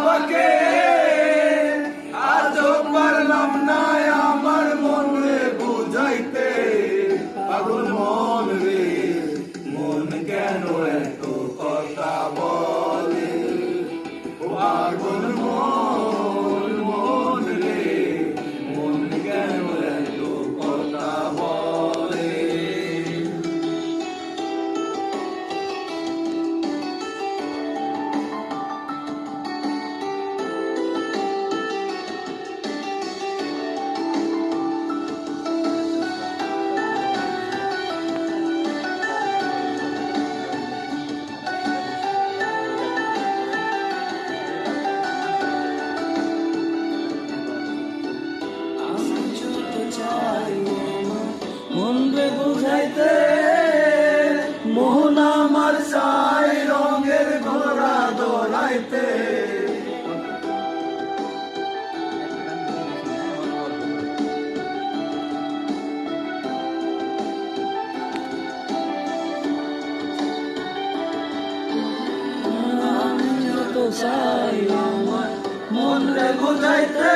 তোমাকে আজও পারলাম না আমার মন রে বুঝাইতে। পাগল মন রে, মন কেন এত কথা বলে? পাগল মন, মন রে, মন কেন এত কথা বলে? মন রে বুঝাইতে, মোহন আমার চাই রঙের ঘোড়া দৌড়াইতে। আমি যত চাই আমার মন রে বুঝাইতে,